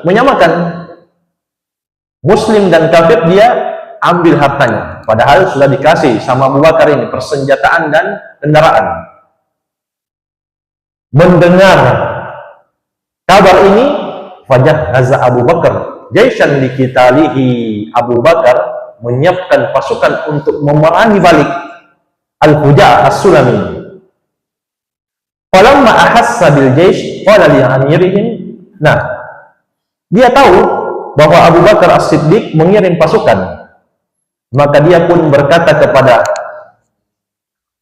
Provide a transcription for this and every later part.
menyamakan muslim dan kafir, dia ambil hartanya, padahal sudah dikasih sama Abu Bakar ini persenjataan dan kendaraan. Mendengar kabar ini, fajahhaza Abu Bakar jaishan likitalihi. Abu Bakar menyiapkan pasukan untuk memerangi balik Al-Fuja'ah As-Sulami. Falamma ahassa bil jaish qala li amirihim. Nah, dia tahu bahwa Abu Bakar As-Siddiq mengirim pasukan, maka dia pun berkata kepada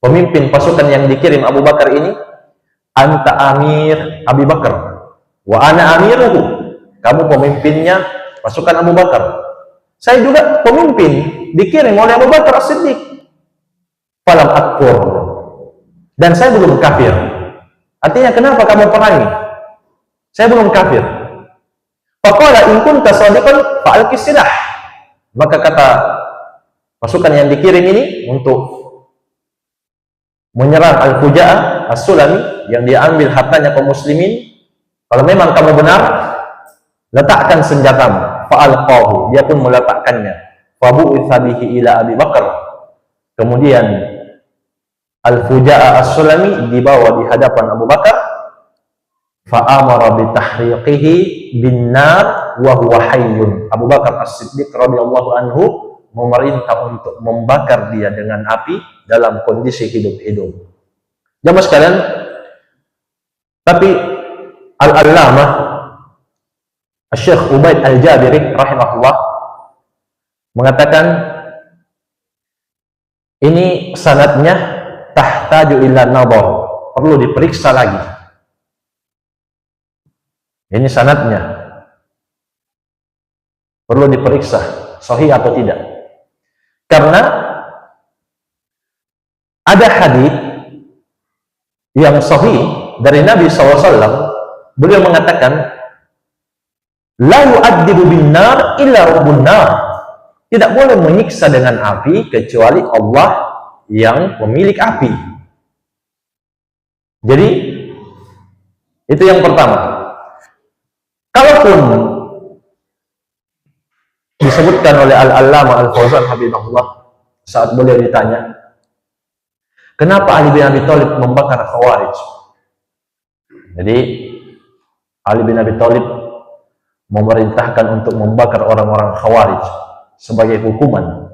pemimpin pasukan yang dikirim Abu Bakar ini, anta amir Abu Bakar wa ana amiruhu. Kamu pemimpinnya pasukan Abu Bakar, saya juga pemimpin dikirim oleh Abu Bakar As-Siddiq. Falam akfur, dan saya belum kafir. Artinya, kenapa kamu perangi? Saya belum kafir. Faqala in kunta shadiqan fa'alqi silah. Maka kata pasukan yang dikirim ini untuk menyerang Al-Fuja'ah As-Sulami yang diambil hartanya kaum muslimin, kalau memang kamu benar, letakkan senjatamu. Fa'alqahu, dia pun meletakkannya. Fabu'itha bihi ila Abi Bakar. Kemudian Al-Fuja'ah As-Sulami dibawa di hadapan Abu Bakar. Fa'amara bitahriqihi bin nar wa huwa hayyun. Abu Bakar As-Siddiq radhiyallahu anhu memerintah untuk membakar dia dengan api dalam kondisi hidup-hidup. Jamaah sekalian, tapi Al-Allamah Syekh Ubaid Al-Jabiri rahimahullah mengatakan ini sanadnya tahtaju ila nadhar, perlu diperiksa lagi. Ini sanadnya perlu diperiksa sahih atau tidak, karena ada hadis yang sahih dari Nabi SAW. Beliau mengatakan, la yu'adzibu bin nar illa rabbun nar. Tidak boleh menyiksa dengan api kecuali Allah yang pemilik api. Jadi itu yang pertama. Kalaupun disebutkan oleh Al-Allamah Al-Fauzan Habibullah saat beliau ditanya, kenapa Ali bin Abi Thalib membakar Khawarij? Jadi Ali bin Abi Thalib memerintahkan untuk membakar orang-orang Khawarij sebagai hukuman.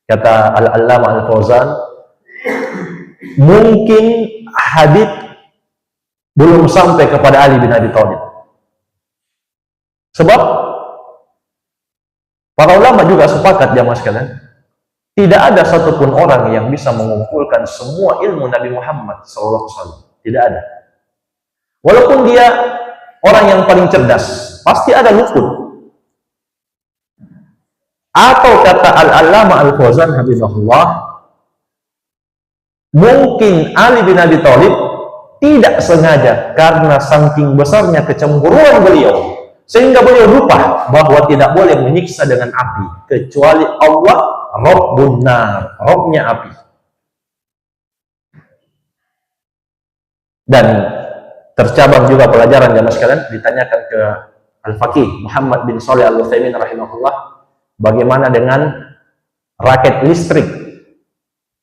Kata Al-Allamah Al-Fauzan, mungkin hadits belum sampai kepada Ali bin Abi Thalib. Sebab para ulama juga sepakat, jamaah sekalian, tidak ada satupun orang yang bisa mengumpulkan semua ilmu Nabi Muhammad SAW. Tidak ada. Walaupun dia orang yang paling cerdas, pasti ada luput. Atau kata Al-Allamah Al-Fauzan Habibullah, mungkin Ali bin Abi Thalib tidak sengaja karena saking besarnya kecemburuan beliau, sehingga beliau lupa bahwa tidak boleh menyiksa dengan api kecuali Allah Rabbun Nar, Rabbnya api. Dan tercabang juga pelajaran jamaah sekalian, ditanyakan ke Al-Faqih Muhammad bin Shalih Al-Utsaimin rahimahullah, bagaimana dengan raket listrik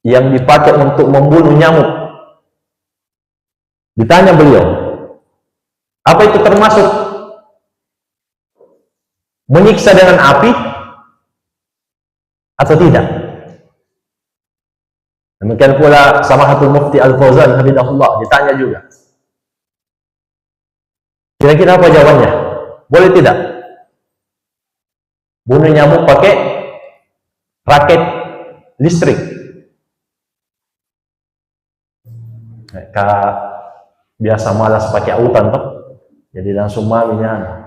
yang dipakai untuk membunuh nyamuk? Ditanya beliau, apa itu termasuk menyiksa dengan api atau tidak? Demikian pula Samahatul Mufti Al-Fauzan Habibullah ditanya juga. Kira-kira apa jawabannya? Boleh tidak bunuh nyamuk pakai raket listrik? Mereka biasa malas pakai autan toh, jadi langsung maminya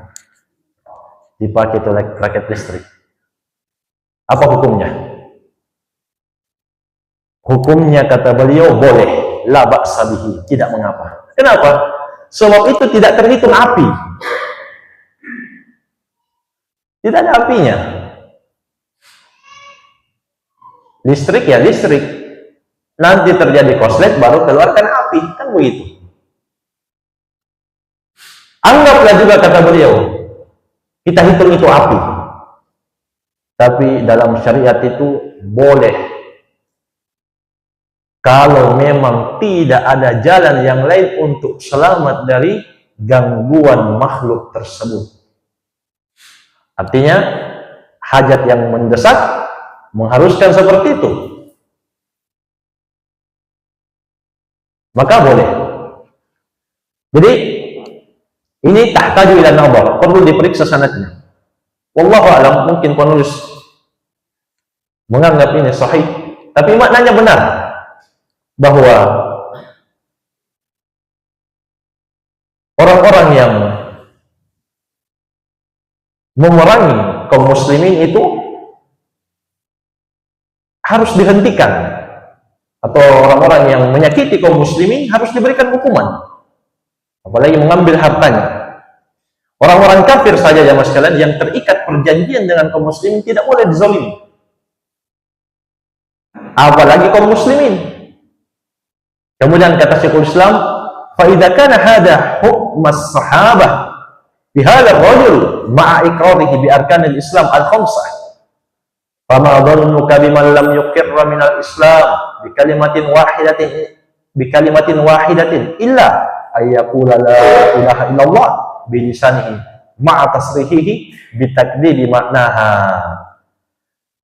dipakai itu raket listrik. Apa hukumnya? Hukumnya kata beliau boleh, la ba'sa bihi, tidak mengapa. Kenapa? Sebab itu tidak terhitung api. Tidak ada apinya. Listrik ya listrik. Nanti terjadi korslet baru keluarkan api, kan begitu. Anggaplah juga kata beliau, Kita hitung itu api. Tapi dalam syariat itu boleh. Kalau memang tidak ada jalan yang lain untuk selamat dari gangguan makhluk tersebut. Artinya, hajat yang mendesak mengharuskan seperti itu. Maka boleh. Jadi, ini tahtaju ila nazar, perlu diperiksa sanadnya. Wallahu a'lam, mungkin penulis menganggap ini sahih, tapi maknanya benar. Bahwa orang-orang yang memerangi kaum muslimin itu harus dihentikan, atau orang-orang yang menyakiti kaum muslimin harus diberikan hukuman, apalagi mengambil hartanya. Orang-orang kafir saja jamaah sekalian yang terikat perjanjian dengan kaum muslimin tidak boleh dizalimi, apalagi kaum muslimin. Kemudian kata Syekhul Islam, fa idza kana hadha hukm as-sahabah bi hadha ar-rajul ma'a iqrarihi bi arkanil Islam al-khamsah, fama dhannuka biman lam yuqirra min al-Islam bi kalimatin wahidatin illa ay yaqula la ilaha illallah bi lisanihi ma'a tasrihihi bi takdiri maknaha.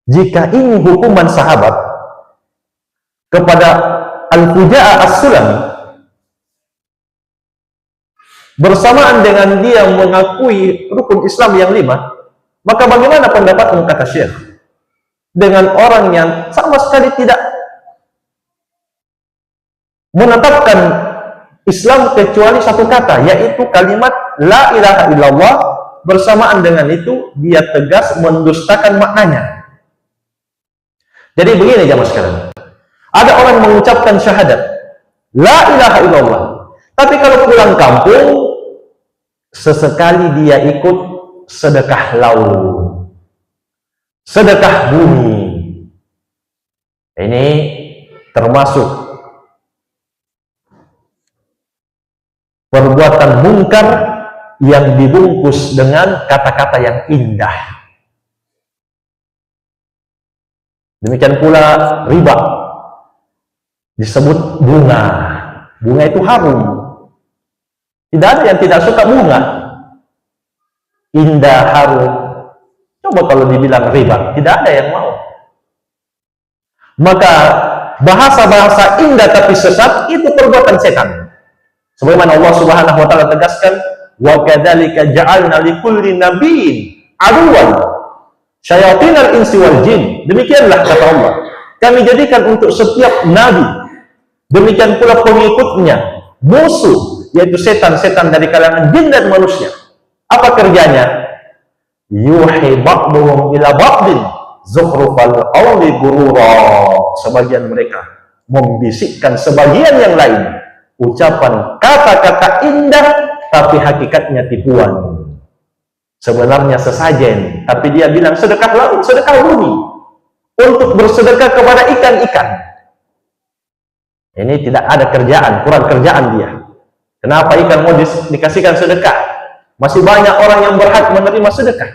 Jika ini hukuman sahabat kepada Al-Fuja'a As-Sulami bersamaan dengan dia mengakui rukun Islam yang 5, maka bagaimana pendapatmu, kata Syekh, dengan orang yang sama sekali tidak menetapkan Islam kecuali satu kata, yaitu kalimat la ilaha illallah, bersamaan dengan itu dia tegas mendustakan maknanya. Jadi begini jamaah sekalian, ada orang mengucapkan syahadat la ilaha illallah, tapi kalau pulang kampung sesekali dia ikut sedekah laut, sedekah bumi. Ini termasuk perbuatan mungkar yang dibungkus dengan kata-kata yang indah. Demikian pula riba, disebut bunga. Bunga itu harum. Tidak ada yang tidak suka bunga. Indah, harum. Coba kalau dibilang riba, tidak ada yang mau. Maka bahasa-bahasa indah tapi sesat itu perbuatan setan. Sebagaimana Allah Subhanahu wa taala tegaskan, wa kadzalika ja'alna likulli nabiyyin aduwan syayatinal insi wal jin. Demikianlah kata Allah, kami jadikan untuk setiap nabi, demikian pula pengikutnya, musuh, yaitu setan-setan dari kalangan jin dan manusia. Apa kerjanya? Yuhi ba'duhum ila ba'din zukhrufal qawli gurura. Sebagian mereka membisikkan sebagian yang lain ucapan kata-kata indah tapi hakikatnya tipuan. Sebenarnya sesajen, tapi dia bilang sedekah laut, sedekah bumi, untuk bersedekah kepada ikan-ikan. Ini tidak ada kerjaan, kurang kerjaan dia. Kenapa ikan mau dikasihkan sedekah? Masih banyak orang yang berhak menerima sedekah.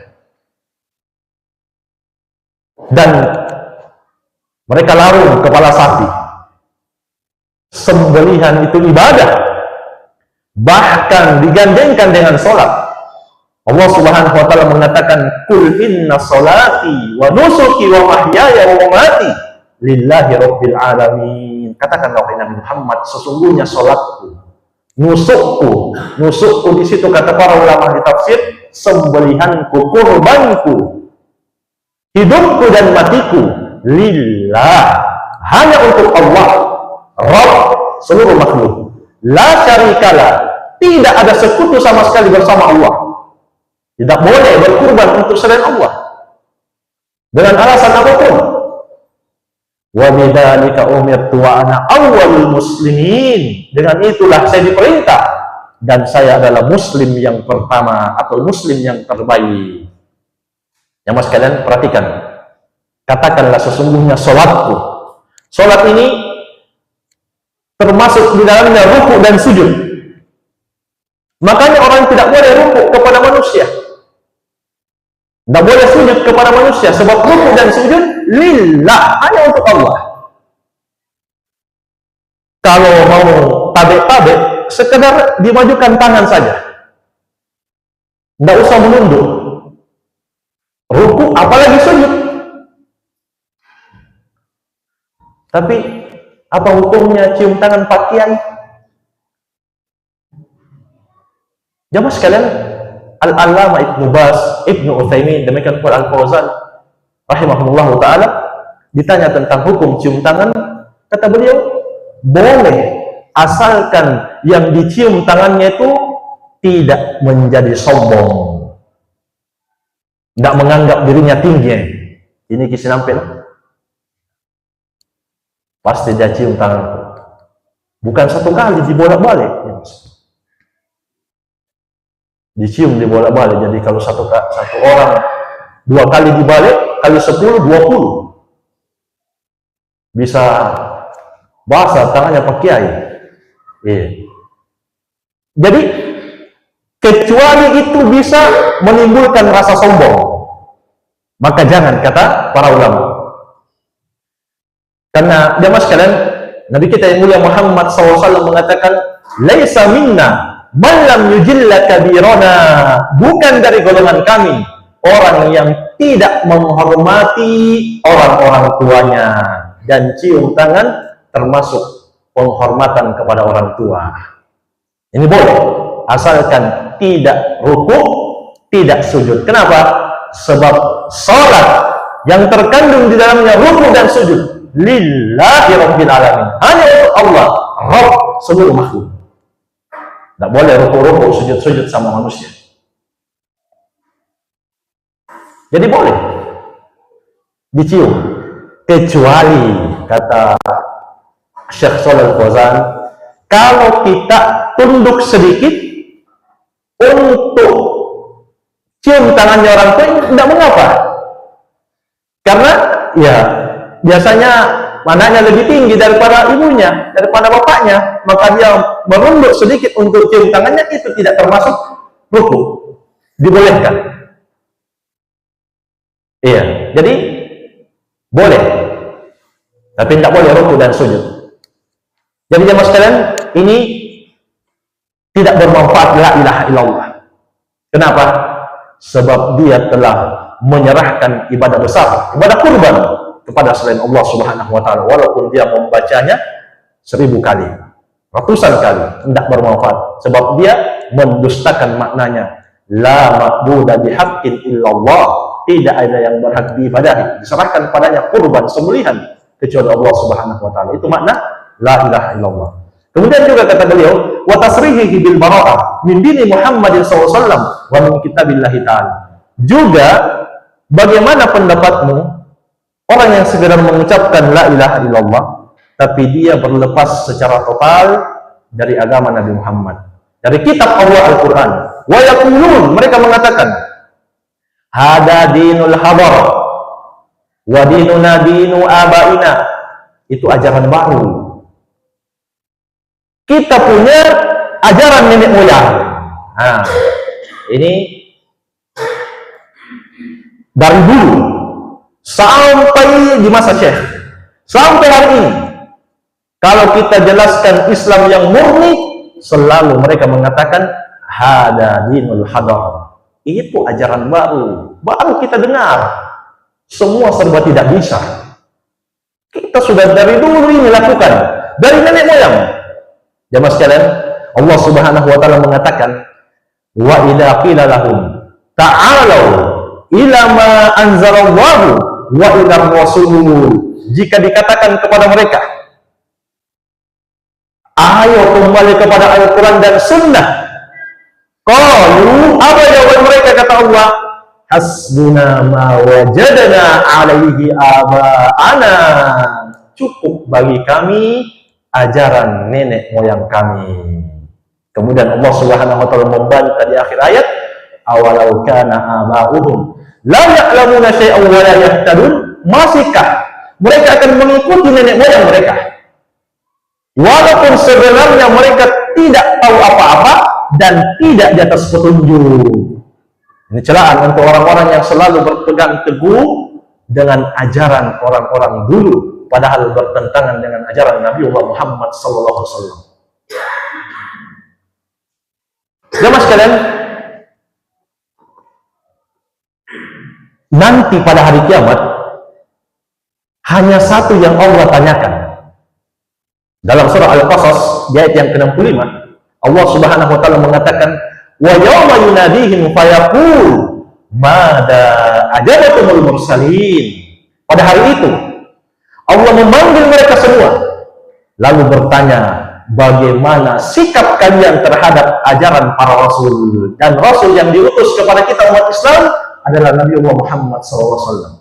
Dan mereka larung kepala sapi. Sembelihan itu ibadah, bahkan digandengkan dengan sholat. Allah Subhanahu wa taala mengatakan, "Qul inna sholati wa nusuki wa mahyaya wa mamati lillahi rabbil alamin." Katakanlah wahai Nabi Muhammad, sesungguhnya sholatku, nusukku di situ kata para ulama di tafsir, sembelihanku, kurbanku, hidupku dan matiku lillah, hanya untuk Allah, Rabb seluruh makhluk. La syarikalah, tidak ada sekutu sama sekali bersama Allah. Tidak boleh berkurban untuk selain Allah dengan alasan apapun. Wa bidzalika umirtu wa ana awwalul muslimin. Dengan itulah saya diperintah dan saya adalah muslim yang pertama atau muslim yang terbaik. Yang mas kalian perhatikan. Katakanlah sesungguhnya salatku. Salat ini termasuk di dalamnya ruku dan sujud. Makanya orang tidak boleh ruku kepada manusia. Tidak boleh sujud kepada manusia, sebab rukuk dan sujud lillah, hanya untuk Allah. Kalau mau tabik-tabik, sekedar dimajukan tangan saja, tidak usah menunduk. Rukuk apalagi sujud. Tapi apa hukumnya cium tangan Pak Kiai? Jamaah sekalian, Al-Allamah Ibnu Baz, Ibnu Utsaimin, demikian pula Al-Fauzan rahimahullahu taala ditanya tentang hukum cium tangan, kata beliau, boleh asalkan yang dicium tangannya itu tidak menjadi sombong, tidak menganggap dirinya tinggi. Ini kisi nampil, pasti dia cium tangan, bukan satu kali, dibolak-balik. Dicium dibolak-balik. Jadi kalau satu orang 2 kali dibalik, kali 10, 20. Bisa basah tangannya Pak Kiai. Jadi kecuali itu bisa menimbulkan rasa sombong, maka jangan, kata para ulama. Karena jamaah sekalian, Nabi kita yang mulia Muhammad SAW mengatakan, laisa minna man lam yujilla kabirana, bukan dari golongan kami orang yang tidak menghormati orang-orang tuanya. Dan cium tangan termasuk penghormatan kepada orang tua. Ini boleh, asalkan tidak rukuk, tidak sujud. Kenapa? Sebab salat yang terkandung di dalamnya rukuk dan sujud lillahi rabbil alamin, hanya untuk Allah, Rabb seluruh makhluk. Tidak boleh rukuk-rukuk, sujud-sujud sama manusia. Jadi boleh dicium, kecuali, kata Syekh Shalih Al-Fauzan, kalau kita tunduk sedikit untuk cium tangannya orang tua, tidak mengapa. Karena ya biasanya anaknya lebih tinggi daripada ibunya, daripada bapaknya, maka dia merunduk sedikit untuk cium tangannya, itu tidak termasuk rukuk, dibolehkan. Iya, jadi boleh, tapi tidak boleh rukuk dan sujud. Jadi jemaah sekalian, ini tidak bermanfaat la ilaha illallah. Kenapa? Sebab dia telah menyerahkan ibadah besar, ibadah kurban kepada selain Allah Subhanahu wa taala, walaupun dia membacanya 1000 kali, ratusan kali, tidak bermanfaat, sebab dia mendustakan maknanya. La ma'budu bihaqqin illallah, tidak ada yang berhak diibadahi, diserahkan padanya kurban, sembelihan, kecuali Allah Subhanahu wa taala. Itu makna la ilaha illallah. Kemudian juga kata beliau, wa tasrihihi bil bara'ah min dini Muhammadin SAW wa min kitabillahi ta'ala. Juga bagaimana pendapatmu orang yang sekedar mengucapkan la ilaha illallah tapi dia berlepas secara total dari agama Nabi Muhammad, dari kitab Allah Al-Quran. Wa yaqulun, mereka mengatakan, hada dinul hadar wa dinuna dinu abaina, itu ajaran baru, kita punya ajaran nenek moyang. Nah, ini dari dulu sampai di masa Syekh, sampai hari ini, kalau kita jelaskan Islam yang murni, selalu mereka mengatakan hada dinul hadar, itu ajaran baru kita dengar. Semua serba tidak bisa. Kita sudah dari dulu ini lakukan, dari nenek moyang. Jamaah sekalian, Allah Subhanahu wa taala mengatakan, wa idza qila lahum ta'alu ila ma anzalallahu wa ila rasul, jika dikatakan kepada mereka, ayo kembali kepada Al-Quran dan Sunnah, qalu, apa jawaban mereka? Kata Allah, hasbuna ma wajadna alaihi aba'ana, cukup bagi kami ajaran nenek moyang kami. Kemudian Allah Subhanahu wa taala membantah di akhir ayat, awalau kana aba'uhum la ya'lamuna syai'an wa la yahtadun, masihkah mereka akan mengikuti nenek moyang mereka walaupun sebenarnya mereka tidak tahu apa-apa dan tidak di atas petunjuk. Ini celaan untuk orang-orang yang selalu berpegang teguh dengan ajaran orang-orang dulu, padahal bertentangan dengan ajaran Nabi Muhammad SAW. Jemaah sekalian, nanti pada hari kiamat hanya satu yang Allah tanyakan. Dalam surah Al-Qasas ayat yang ke-65, Allah Subhanahu wa taala mengatakan, "Wa yawma yunadihim fayaqul mada ajabatumul mursalin." Pada hari itu Allah memanggil mereka semua lalu bertanya, bagaimana sikap kalian terhadap ajaran para rasul? Dan rasul yang diutus kepada kita umat Islam adalah Nabi Muhammad SAW.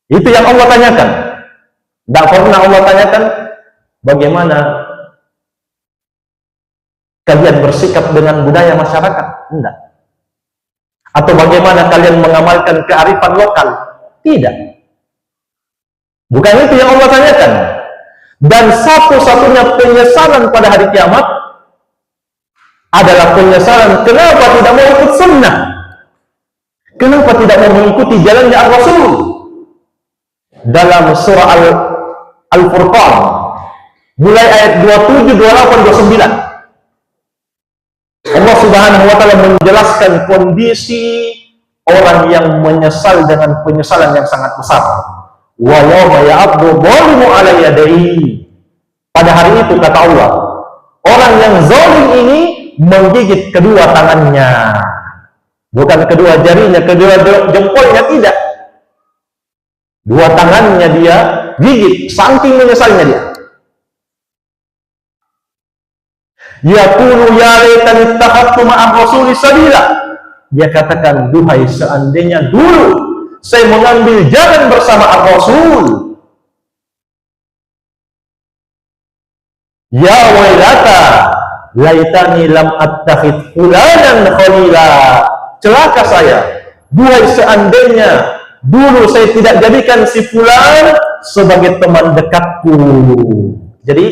Itu yang Allah tanyakan. Tidak pernah Allah tanyakan bagaimana kalian bersikap dengan budaya masyarakat. Tidak. Atau bagaimana kalian mengamalkan kearifan lokal. Tidak. Bukan itu yang Allah tanyakan. Dan satu-satunya penyesalan pada hari kiamat adalah penyesalan kenapa tidak mau ikut sunnah, kenapa tidak mau mengikuti jalannya Rasul. Dalam surah Al-Furqan mulai ayat 27, 28, 29 Allah Subhanahu wa taala menjelaskan kondisi orang yang menyesal dengan penyesalan yang sangat besar. Wa yawma ya'addu dhalimu 'ala yadayhi. Pada hari itu kata Allah, orang yang zalim ini menggigit kedua tangannya. Bukan kedua jarinya, kedua jempolnya, tidak. Dua tangannya dia gigit, saking menyesalnya dia. Yaqulu ya laitani ittakhadtu ma'a rasuli sabila. Dia katakan, duhai seandainya dulu saya mengambil jalan bersama Ar-Rasul. Ya wailata laitani lam attakhid fulanan khalila. Celaka saya, duhai seandainya dulu saya tidak jadikan si fulan sebagai teman dekatku. Jadi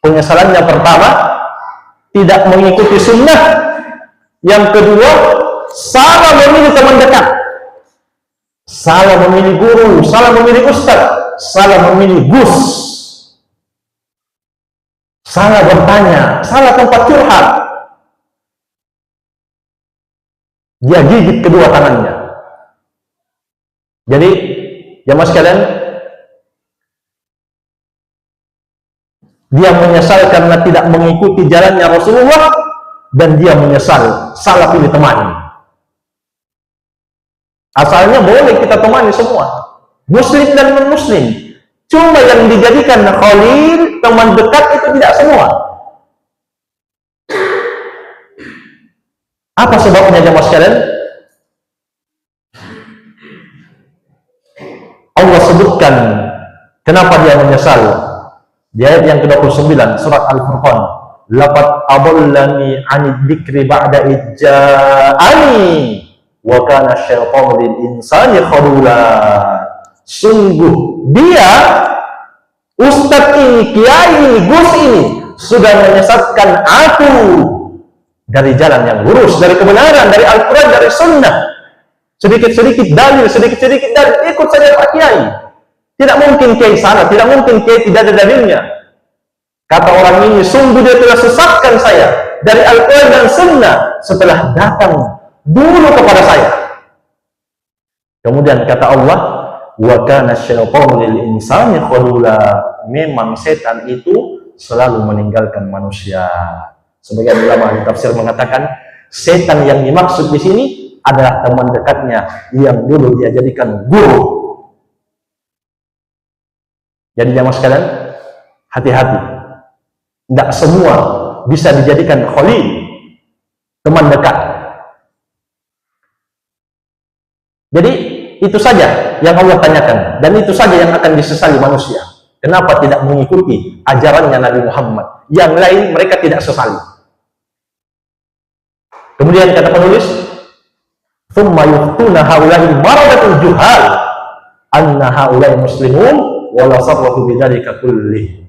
penyesalannya pertama, tidak mengikuti sunnah. Yang kedua, salah memilih teman dekat, salah memilih guru, salah memilih ustaz, salah memilih gus, salah bertanya, salah tempat curhat. Dia gigit kedua tangannya. Jadi, jamaah sekalian, dia menyesal karena tidak mengikuti jalannya Rasulullah, dan dia menyesal salah pilih teman. Asalnya boleh kita temani semua, muslim dan non-muslim. Cuma yang dijadikan khalil, teman dekat, itu tidak semua. Apa sebabnya jemaah sekalian? Allah sebutkan kenapa dia menyesal di ayat yang ke-29 surat Al-Furqan. Laqad adallani 'anid dzikri ba'da idja'ani wa kana syaitanu lil insani khadula. Sungguh dia, ustadz ini, kiai ini, gus ini sudah menyesatkan aku dari jalan yang lurus, dari kebenaran, dari Al-Quran, dari sunnah. Sedikit-sedikit dalil, sedikit-sedikit dalil, ikut saja Pak Kiai. Tidak mungkin Kiai salah, tidak mungkin Kiai tidak ada dalilnya. Kata orang ini, sungguh dia telah sesatkan saya dari Al-Quran dan sunnah setelah datang dulu kepada saya. Kemudian kata Allah, wa kana syaitanu lil insani khadula. Memang setan itu selalu meninggalkan manusia. Sebagian ulama ahli tafsir mengatakan setan yang dimaksud di sini adalah teman dekatnya yang dulu dia jadikan guru. Jadi jamaah sekalian, hati-hati. Tidak semua bisa dijadikan khalil, teman dekat. Jadi itu saja yang Allah tanyakan, dan itu saja yang akan disesali manusia. Kenapa tidak mengikuti ajarannya Nabi Muhammad? Yang lain mereka tidak sesali. Kemudian kata penulis, "Tsumma yuftuna haula'i maradatul juhal anna haula'i muslimun wa la sarrafu bidzalika kullih."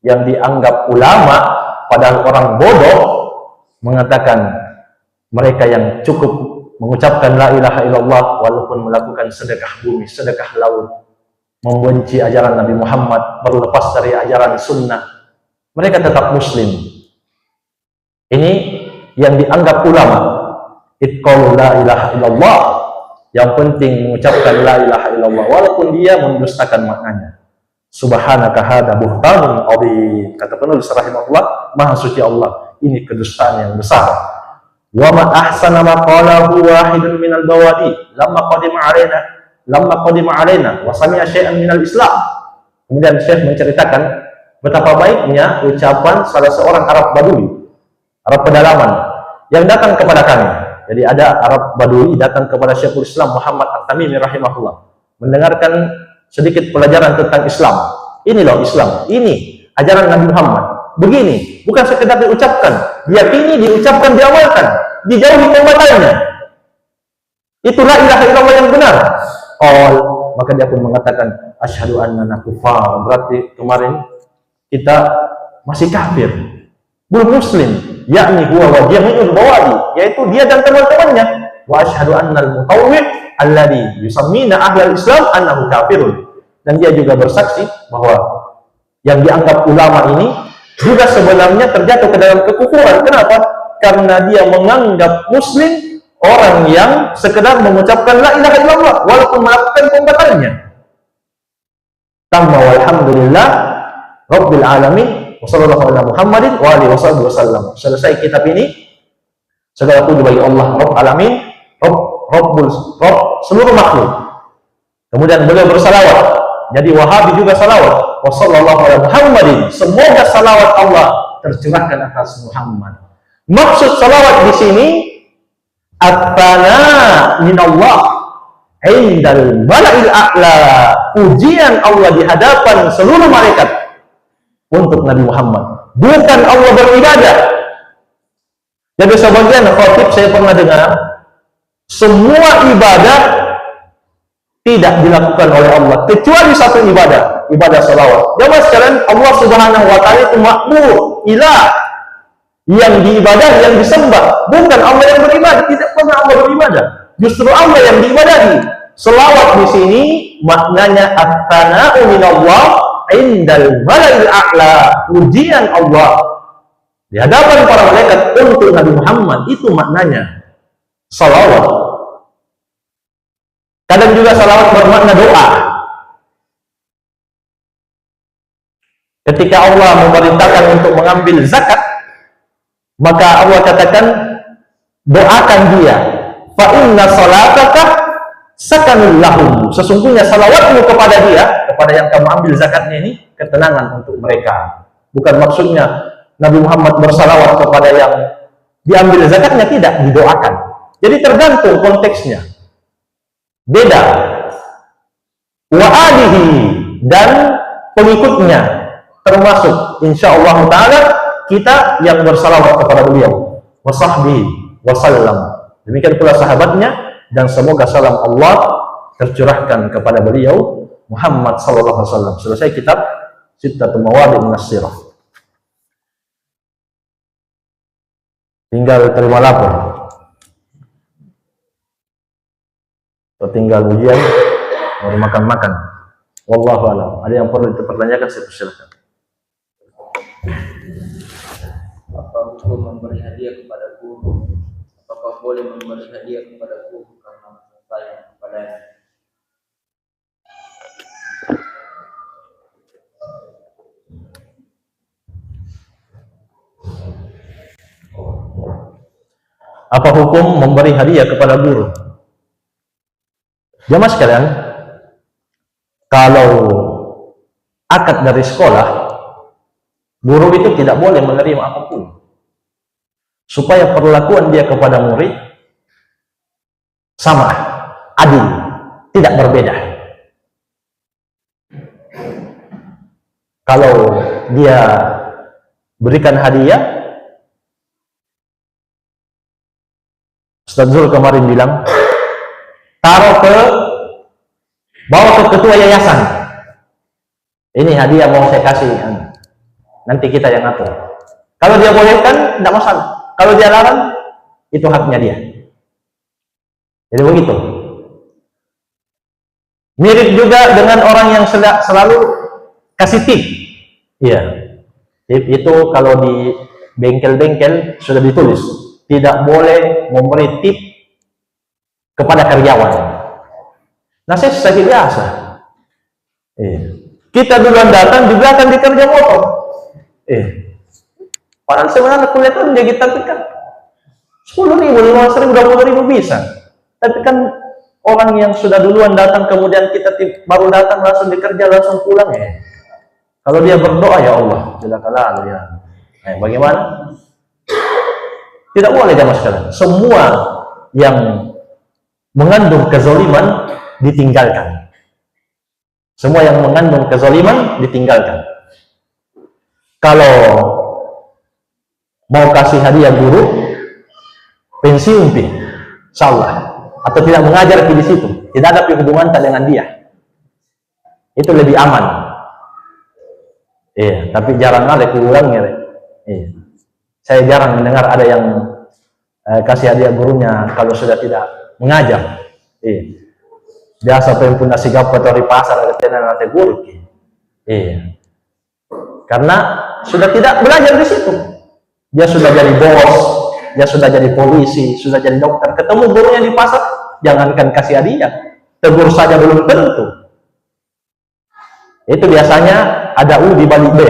Yang dianggap ulama padahal orang bodoh mengatakan mereka yang cukup mengucapkan la ilaha illallah walaupun melakukan sedekah bumi, sedekah laut, membenci ajaran Nabi Muhammad, berlepas dari ajaran sunnah, mereka tetap muslim. Ini yang dianggap ulama, iqaul la ilaha illallah, yang penting mengucapkan la ilaha illallah walaupun dia mendustakan maknanya. Subhanaka hada buhtanun adzim, kata penulis rahimahullah, maha suci Allah, ini kedustaan yang besar. Wa ma ahsana ma qalahu wahidun minal bawadi lamma qadima alaina wa sami'a syai'an minal Islam. Kemudian Syekh menceritakan betapa baiknya ucapan salah seorang Arab Badui, Arab pedalaman yang datang kepada kami. Jadi ada Arab Badui datang kepada Syekhul Islam Muhammad At-Tamimi rahimahullah, mendengarkan sedikit pelajaran tentang Islam. Ini loh Islam, ini ajaran Nabi Muhammad. Begini, bukan sekedar diucapkan, diyakini, diucapkan, diamalkan, dijauhi pembatalnya. Itulah ilaha illallah yang benar. Maka dia pun mengatakan asyhadu annana kufar. Berarti kemarin kita masih kafir, belum muslim, yakni huwa wa jami'ul bawadi, yaitu dia dan teman-temannya. Wa asyhadu annal mutawwi' alladhi yusammina ahlal Islam annahu kafirun. Dan dia juga bersaksi bahwa yang dianggap ulama ini juga sebenarnya terjatuh ke dalam kekufuran. Kenapa? Karena dia menganggap muslim orang yang sekedar mengucapkan la ilaha illallah walaupun melakukan pembatalnya. Tamma walhamdulillah rabbil alamin wa sallallahu ala Muhammadin wa alihi wasallam. Selesai kitab ini, segala puji bagi Allah Rabb alamin, Rabb seluruh makhluk. Kemudian beliau bersalawat. Jadi Wahabi juga salawat. Wa sallallahu ala Muhammadin. Semoga salawat Allah tercurahkan atas Muhammad. Maksud salawat di sini at-tana minallah indal mala'il a'la, pujian Allah di hadapan seluruh malaikat untuk Nabi Muhammad, bukan Allah beribadah. Jadi sebagian khatib saya pernah dengar, semua ibadah tidak dilakukan oleh Allah kecuali satu ibadah, ibadah salawat. Jamaah sekalian, Allah Subhanahu wa taala itu makmur, ilah, yang diibadah, yang disembah, bukan Allah yang beribadah. Tidak pernah Allah beribadah, justru Allah yang diibadahi. Selawat di sini maknanya at-tana'u minallah indal mala'il a'la, pujian Allah di hadapan para malaikat untuk Nabi Muhammad, itu maknanya salawat. Kadang juga salawat bermakna doa. Ketika Allah memerintahkan untuk mengambil zakat, maka Allah katakan, doakan dia, fa inna salataka sakanul lahum, sesungguhnya salawatmu kepada dia, kepada yang kamu ambil zakatnya ini, ketenangan untuk mereka. Bukan maksudnya Nabi Muhammad bersalawat kepada yang diambil zakatnya, tidak, didoakan. Jadi tergantung konteksnya, beda. Wa alihi, dan pengikutnya, termasuk insyaallah ta'ala kita yang bersalawat kepada beliau, wa sahbihi wa sallam, demikian pula sahabatnya, dan semoga salam Allah tercurahkan kepada beliau Muhammad sallallahu alaihi wasallam. Selesai kitab Sittatul Mawadi' minas Sirah. Tinggal terima lapor atau tinggal ujian, baru makan-makan. Wallahu a'lam. Ada yang perlu dipertanyakan, saya persilakan. Apa hukum memberi hadiah kepada guru? Apakah boleh memberi hadiah kepada guru karena sayang kepadanya? Apa hukum memberi hadiah kepada guru? Jamaah sekalian, kalau akad dari sekolah, guru itu tidak boleh menerima apapun, supaya perlakuan dia kepada murid sama, adil, tidak berbeda. Kalau dia berikan hadiah, Ustaz Zul kemarin bilang, bawa ke ketua yayasan, ini hadiah mau saya kasih, nanti kita yang atur. Kalau dia bolehkan, tidak masalah. Kalau dia larang, itu haknya dia. Jadi begitu. Mirip juga dengan orang yang selalu kasih tip. Iya. Tip itu kalau di bengkel-bengkel sudah ditulis, tidak boleh memberi tip kepada karyawan. Nah, saya biasa. Iya. Kita duluan datang di belakang dikerja motor. Padahal sebenarnya kuliah itu menjadi kan 10.000, 15.000, 20.000 bisa. Tapi kan orang yang sudah duluan datang, kemudian kita baru datang langsung dikerja, langsung pulang ya. Kalau dia berdoa, ya Allah, silakan ya. Nah, bagaimana? Tidak boleh jamaah sekalian. Semua yang mengandung kezaliman ditinggalkan. Semua yang mengandung kezaliman ditinggalkan. Kalau mau kasih hadiah guru, pensiun pi, insyaallah. Atau tidak mengajar di situ, tidak ada hubungan dengan dia. Itu lebih aman. Iya, tapi jarang ada kurangnya. Iya. Saya jarang mendengar ada yang kasih hadiah gurunya kalau sudah tidak mengajar. Iya. Biasa pun nasi gap atau di pasar ada tenan atau guru. Iya. Karena sudah tidak belajar di situ. Dia sudah jadi bos, dia sudah jadi polisi, sudah jadi dokter. Ketemu gurunya di pasar, jangankan kasih hadiah, tegur saja belum tentu. Itu biasanya ada U di balik B.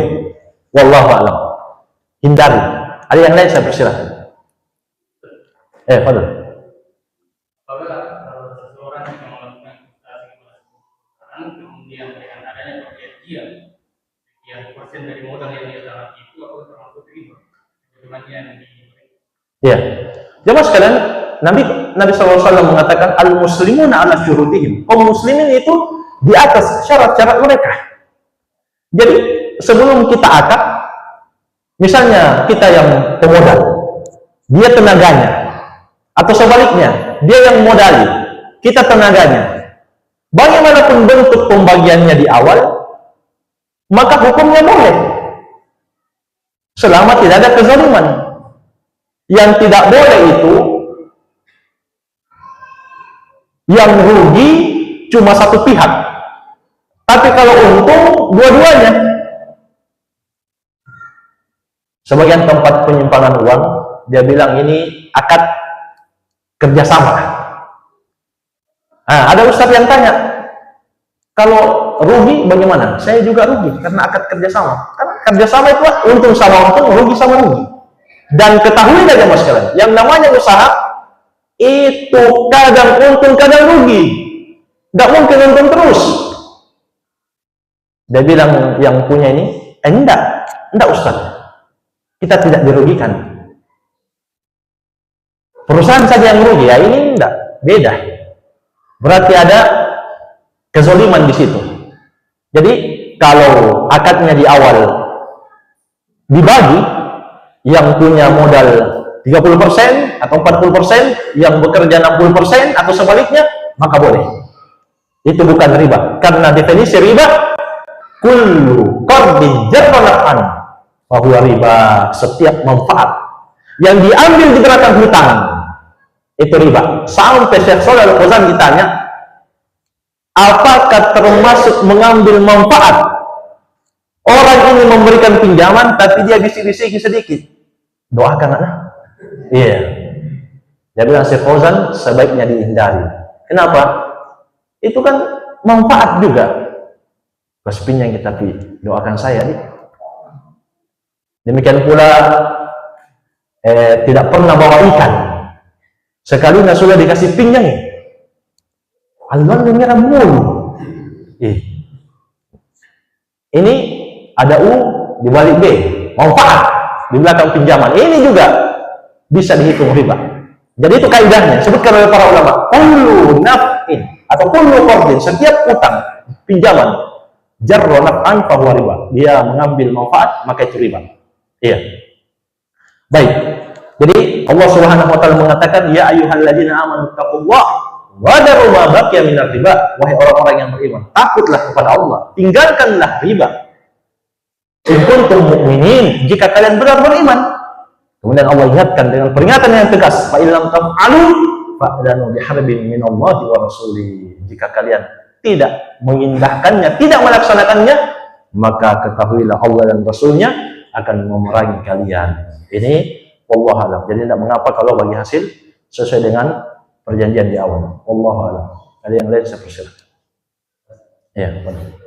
Wallahu a'lam. Hindari. Ada yang lain, saya persilahkan. Fadil. Apabila seseorang yang melakukan investasi kemudian dengan adanya perjanjian sekian persen dari modal yang dia dapat itu apakah termasuk riba? Bagaimana yang Ya, jemaah sekalian, Nabi SAW mengatakan al-muslimuna ala syurutihim. Kaum muslimin itu di atas syarat-syarat mereka. Jadi sebelum kita akad, misalnya kita yang pemodal, dia tenaganya, atau sebaliknya, dia yang modali, kita tenaganya. Bagaimanapun bentuk pembagiannya di awal, maka hukumnya boleh. Selama tidak ada kezaliman. Yang tidak boleh itu yang rugi cuma satu pihak, tapi kalau untung dua-duanya. Sebagian tempat penyimpangan uang dia bilang ini akad kerjasama. Ada ustadz yang tanya, kalau rugi bagaimana? Saya juga rugi karena akad kerjasama. Karena kerjasama itu untung sama untung, rugi sama rugi. Dan ketahui saja mas sekalian, yang namanya usaha itu kadang untung kadang rugi, tidak mungkin untung terus. Dia bilang yang punya ini, enggak Ustaz, kita tidak dirugikan. Perusahaan saja yang rugi, ya ini enggak, beda. Berarti ada kezaliman di situ. Jadi kalau akadnya di awal dibagi, yang punya modal 30% atau 40%, yang bekerja 60% atau sebaliknya, maka boleh. Itu bukan riba. Karena definisi riba, kullu qardin jarra naf'an fa huwa riba. Setiap manfaat yang diambil di belakang hutang itu riba. Sampai Syekh Shalih Al-Fauzan ditanya, apakah termasuk mengambil manfaat? Orang ini memberikan pinjaman tapi dia bisik-bisik sedikit. Doakan anak. Iya. Dia bilang Syekh Fauzan sebaiknya dihindari. Kenapa? Itu kan manfaat juga. Pas pinjam kita doakan saya nih. Demikian pula tidak pernah bawa ikan. Sekali sudah dikasih pinjam. Allah menyerah mulu. Ini ada U di balik B, manfaat di belakang pinjaman. Ini juga bisa dihitung riba. Jadi itu kaidahnya, sebutkan oleh para ulama, kullu naf'in atau kullu qardin, setiap utang, pinjaman, jarra naf'an fa huwa riba. Dia mengambil manfaat, maka itu riba. Iya. Baik. Jadi Allah Subhanahu wa taala mengatakan, ya ayyuhalladzina amanu taqullaha wa daru ma baqiya minar riba. Wahai orang-orang yang beriman, takutlah kepada Allah, tinggalkanlah riba. In kuntum mu'minin, jika kalian benar beriman. Kemudian Allah ingatkan dengan peringatan yang tegas, fa illam taf'alu fa'danu biharbin minallahi wa rasulih. Jika kalian tidak mengindahkannya, tidak melaksanakannya, maka ketahuilah Allah dan Rasulnya akan memerangi kalian. Ini wallahu a'lam. Jadi tidak mengapa kalau bagi hasil sesuai dengan perjanjian di awal. Wallahu a'lam. Ada yang lain saya persilakan. Ya, benar.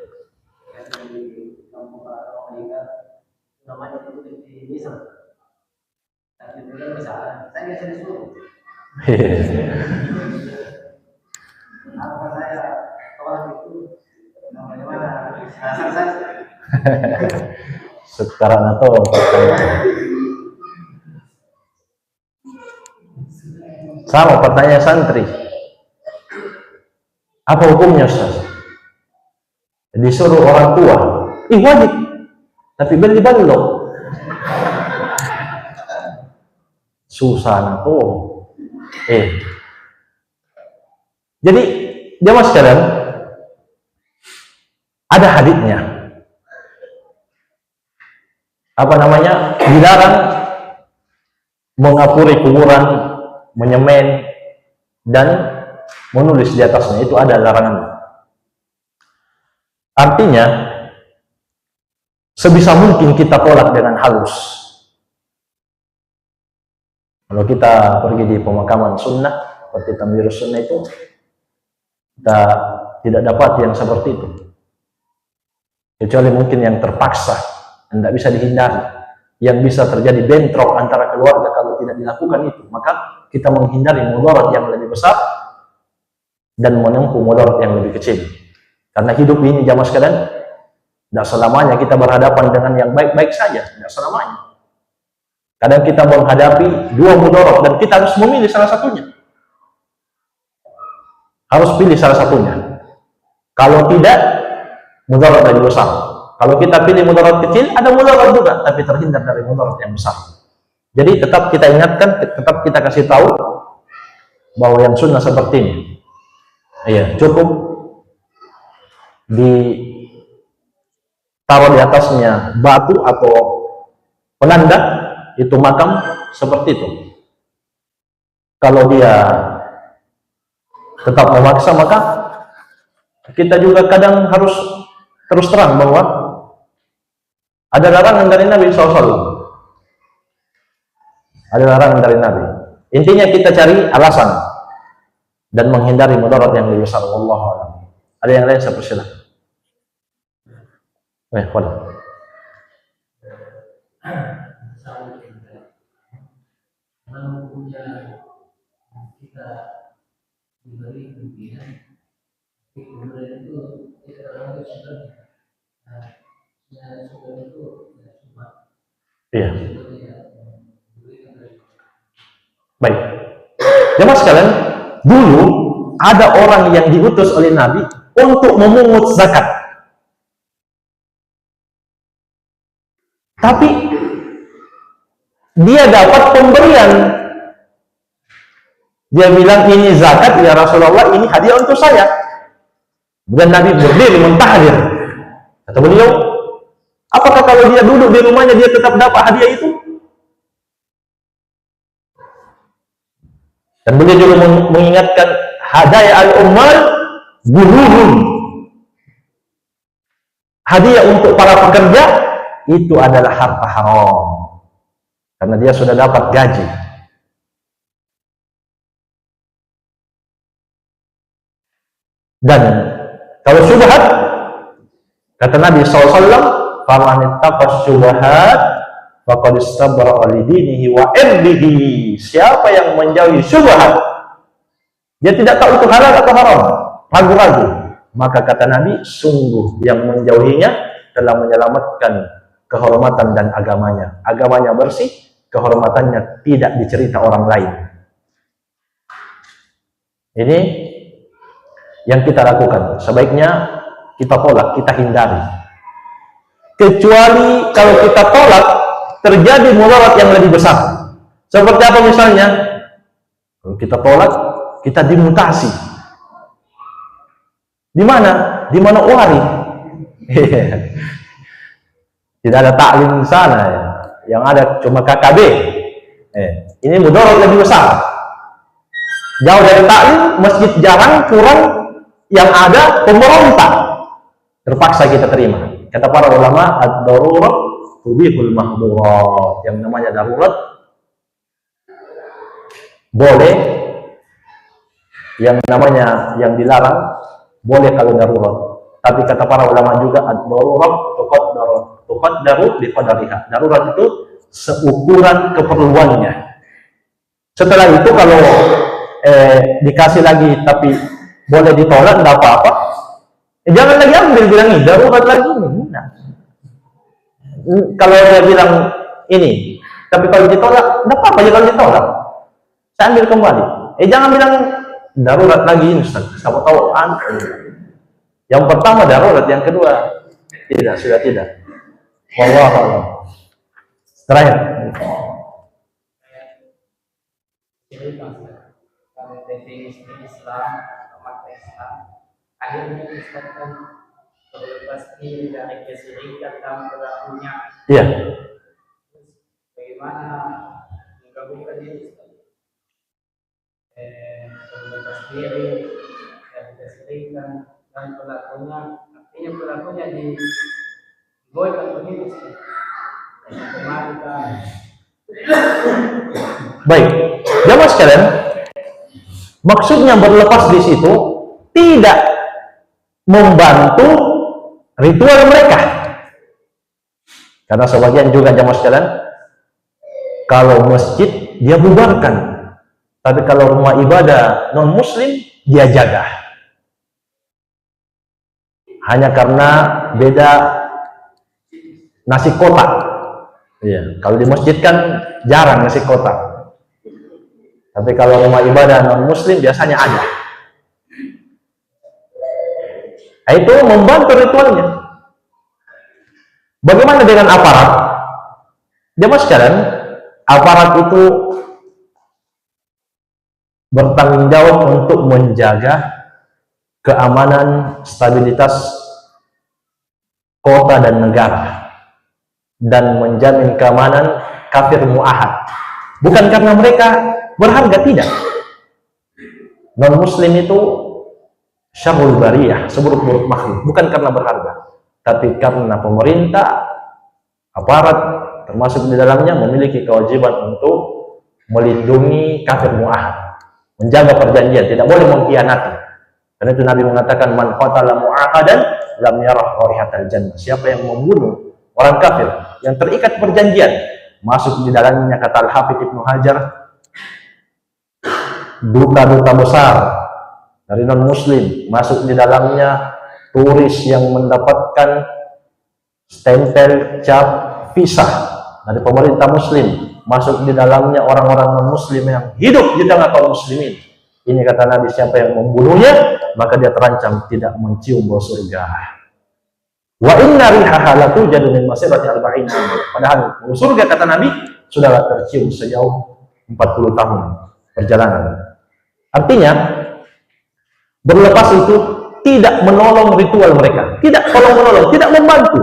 Namanya itu di Misal. Tapi bukan besar. Saya biasa disuruh. Apa saya tolak itu namanya mana? Dasar saya. Sekarang atau sama pertanyaan santri. Apa hukumnya Ustaz? Disuruh orang tua, wajib, tapi beli balok. Susah na to. Jadi jamaah sekalian, ada haditsnya. Apa namanya? Dilarang mengapuri kuburan, menyemen, dan menulis di atasnya. Itu ada larangan. Artinya, sebisa mungkin kita tolak dengan halus. Kalau kita pergi di pemakaman sunnah, seperti Tamyirus Sunnah itu, kita tidak dapat yang seperti itu. Kecuali mungkin yang terpaksa, yang tidak bisa dihindari, yang bisa terjadi bentrok antara keluarga kalau tidak dilakukan itu, maka kita menghindari mudarat yang lebih besar dan menempuh mudarat yang lebih kecil. Karena hidup ini jamaah sekalian, tidak selamanya kita berhadapan dengan yang baik-baik saja, tidak selamanya. Kadang kita menghadapi dua mudarat dan kita harus memilih salah satunya. Harus pilih salah satunya. Kalau tidak, mudarat lebih besar. Kalau kita pilih mudarat kecil, ada mudarat juga, tapi terhindar dari mudarat yang besar. Jadi tetap kita ingatkan, tetap kita kasih tahu bahwa yang sunnah seperti ini. Iya, cukup ditaruh di atasnya batu atau penanda, itu makam seperti itu. Kalau dia tetap memaksa, maka kita juga kadang harus terus terang bahwa ada larangan dari Nabi SAW. Ada larangan dari Nabi. Intinya kita cari alasan dan menghindari mudarat yang lebih besar. Wallahu a'lam. Ada yang lain saya persilakan. Waduh. Kalau punya kita diberi pimpinan, kemudian itu kita orang itu sudah, sudah itu cuma. Iya. Baik. Jemaah sekalian, dulu ada orang yang diutus oleh Nabi untuk memungut zakat. Tapi dia dapat pemberian. Dia bilang, ini zakat ya Rasulullah, ini hadiah untuk saya. Kemudian Nabi berdiri mentahdir. Kata beliau, apakah kalau dia duduk di rumahnya dia tetap dapat hadiah itu? Dan beliau juga mengingatkan, hadiah al-ummal buhurun. Hadiah untuk para pekerja itu adalah harta haram. Karena dia sudah dapat gaji. Dan kalau syubhat, kata Nabi SAW, faman ittaqa syubhat faqad istabra'a li dinihi wa irdihi. Siapa yang menjauhi syubhat, dia tidak tahu itu halal atau haram, ragu-ragu, maka kata Nabi, sungguh yang menjauhinya telah menyelamatkan kehormatan dan agamanya. Agamanya bersih, kehormatannya tidak dicerita orang lain. Ini yang kita lakukan. Sebaiknya kita tolak, kita hindari. Kecuali kalau kita tolak, terjadi mudarat yang lebih besar. Seperti apa misalnya? Kalau kita tolak, kita dimutasi. Di mana? Di Manokwari. Tidak ada taklim di sana ya. Yang ada cuma KKB. Ini mudarat lebih besar. Jauh dari taklim, masjid jarang, kurang, yang ada pemberontak. Terpaksa kita terima. Kata para ulama, ad-darurat tubihul mahdurat. Yang namanya darurat boleh, yang namanya yang dilarang boleh kalau darurat. Tapi kata para ulama juga ad-darurat tuqaddaru biqadariha. Darurat itu seukuran keperluannya. Setelah itu kalau dikasih lagi tapi boleh ditolak, tidak apa-apa. Jangan lagi ambil, bilang ini darurat lagi ini. Nah. Kalau dia bilang ini, tapi kalau ditolak, tidak apa-apa ya kalau ditolak. Saya ambil kembali. Jangan bilang darurat lagi ini, siapa tahu yang pertama darurat, yang kedua tidak, sudah tidak. Wallahu a'lam. Terakhir. Jadi kalau definisi Islam atau makna Islam, akhirnya disebutkan berlepas diri dari kesyirikan dan berlakunya. Iya. Bagaimana menggabungkan ini? Berlepas diri dari kesyirikan dan berlakunya, artinya berlakunya di boy atau ini kemarin. Baik, jamaah sekalian, maksudnya berlepas di situ tidak membantu ritual mereka. Karena sebagian juga jamaah sekalian, kalau masjid dia bubarkan, tapi kalau rumah ibadah non muslim dia jaga. Hanya karena beda nasi kotak. Iya, kalau di masjid kan jarang nasi kotak. Tapi kalau rumah ibadah non muslim biasanya ada. Nah, itu membantu ritualnya. Bagaimana dengan aparat? Jamaah sekalian, aparat itu bertanggung jawab untuk menjaga keamanan, stabilitas kota dan negara, dan menjamin keamanan kafir mu'ahad. Bukan karena mereka berharga, tidak. Non muslim itu syarrul bariyah, seburuk-buruk makhluk, bukan karena berharga, tapi karena pemerintah, aparat termasuk di dalamnya memiliki kewajiban untuk melindungi kafir mu'ahad, menjaga perjanjian, tidak boleh mengkhianati. Karena itu Nabi mengatakan, man qatala mu'ahadan lam yarah raihatal jannah. Siapa yang membunuh orang kafir yang terikat perjanjian, masuk di dalamnya, kata Al-Hafidz Ibnu Hajar, duta-duta besar dari non muslim, masuk di dalamnya turis yang mendapatkan stempel cap visa dari pemerintah muslim, masuk di dalamnya orang-orang non muslim yang hidup di tengah kaum muslimin. Ini kata Nabi, siapa yang membunuhnya maka dia terancam tidak mencium bau surga. Wa inna rihaha la tujadu min masirati arba'in. Padahal bau surga, kata Nabi, sudah tercium sejauh 40 tahun perjalanan. Artinya berlepas itu tidak menolong ritual mereka, tidak tolong-menolong, tidak membantu.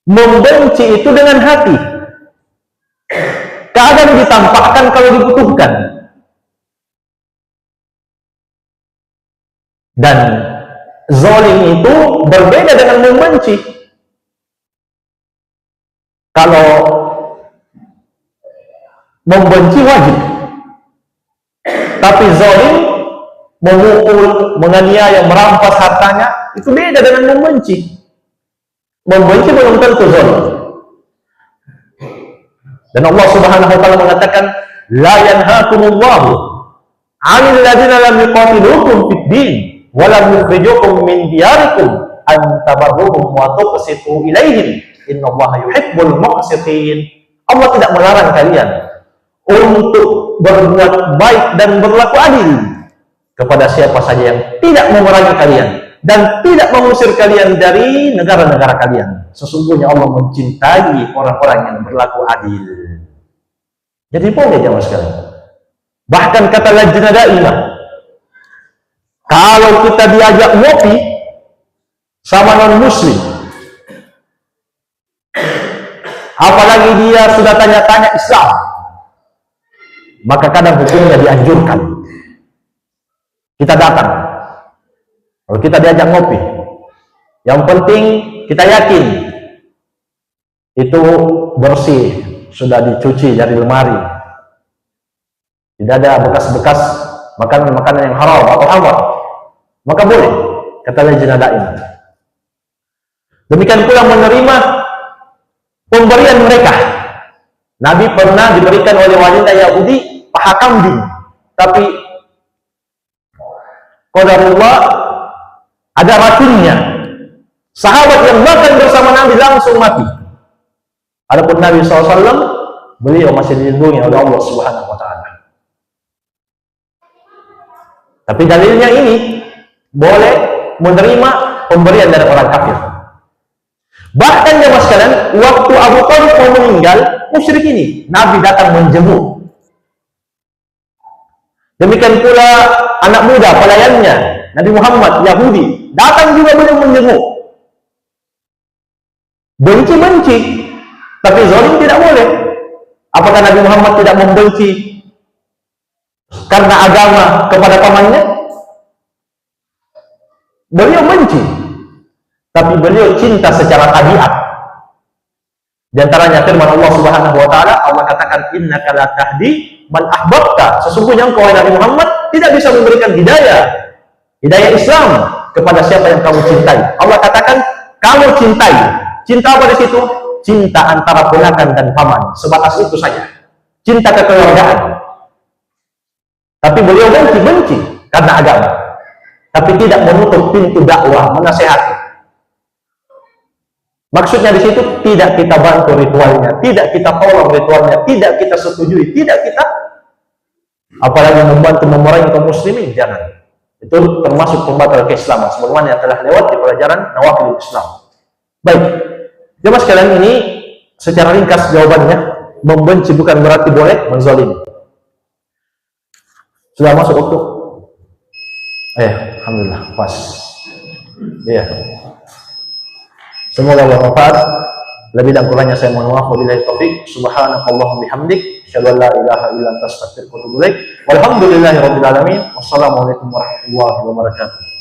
Membenci itu dengan hati. Kadang ditampakkan kalau dibutuhkan. Dan zalim itu berbeda dengan membenci. Kalau membenci wajib, tapi zalim, memukul, menganiaya, merampas hartanya, itu beda dengan membenci. Membenci belum tentu zalim. Dan Allah Subhanahu wa taala mengatakan, la yanhaakumullahu 'anil ladzina lam yuqatilukum fid din wa lam yukhrijukum min diyarikum an tabarruhum wa tuqsitu ilaihim innallaha yuhibbul muqsitin. Allah tidak melarang kalian untuk berbuat baik dan berlaku adil kepada siapa saja yang tidak memerangi kalian dan tidak mengusir kalian dari negara-negara kalian. Sesungguhnya Allah mencintai orang-orang yang berlaku adil. Jadi boleh jamaah sekalian. Bahkan kata Lajnah Daimah, kalau kita diajak ngopi sama non muslim, apalagi dia sudah tanya-tanya Islam, maka kadang hukumnya dianjurkan. Kita datang, kalau kita diajak ngopi, yang penting kita yakin itu bersih, sudah dicuci dari lemari, tidak ada bekas-bekas makanan-makanan yang haram atau halal, maka boleh, kata Lajnah Daimah. Demikian pula menerima pemberian mereka. Nabi pernah diberikan oleh wanita Yahudi paha kambing, tapi qadarullah ada racunnya. Sahabat yang makan bersama Nabi langsung mati. Adapun Nabi SAW, beliau masih dilindungi oleh Allah Subhanahu wa Ta'ala. Tapi dalilnya ini boleh menerima pemberian dari orang kafir. Bahkan jemaah sekalian, waktu Abu Thalib mau meninggal, musyrik ini, Nabi datang menjenguk. Demikian pula anak muda pelayannya, Nabi Muhammad Yahudi, datang juga beliau menjenguk. Benci-benci, tapi zalim tidak boleh. Apakah Nabi Muhammad tidak membenci karena agama kepada pamannya? Beliau benci, tapi beliau cinta secara tabiat. Di antaranya firman Allah Subhanahu wa Ta'ala, Allah katakan, innaka la tahdi man ahbabta. Sesungguhnya engkau Nabi Muhammad tidak bisa memberikan hidayah Islam kepada siapa yang kamu cintai. Allah katakan kamu cintai. Cinta apa di situ? Cinta antara ponakan dan paman. Sebatas itu saja. Cinta kekeluargaan. Tapi beliau benci karena agama. Tapi tidak menutup pintu dakwah, menasihati. Maksudnya di situ tidak kita bantu ritualnya, tidak kita tolong ritualnya, tidak kita setujui, tidak kita apalagi membantu memerangi kaum muslimin, jangan. Itu termasuk pembatal keislaman sebagaimana yang telah lewat di pelajaran Nawaqidul Islam. Baik. Jemaah sekalian, ini secara ringkas jawabannya, membenci bukan berarti boleh menzalimi. Sudah masuk waktu? Alhamdulillah, pas. Iya. Semoga bermanfaat. Lebih dan kurangnya saya mohon maaf. Wabillahi taufik. Subhanakallahumma bihamdik, asyhadu an la ilaha illa anta, astaghfiruka wa atubu ilaik. Walhamdulillahirabbil alamin. Wassalamualaikum warahmatullahi wabarakatuh.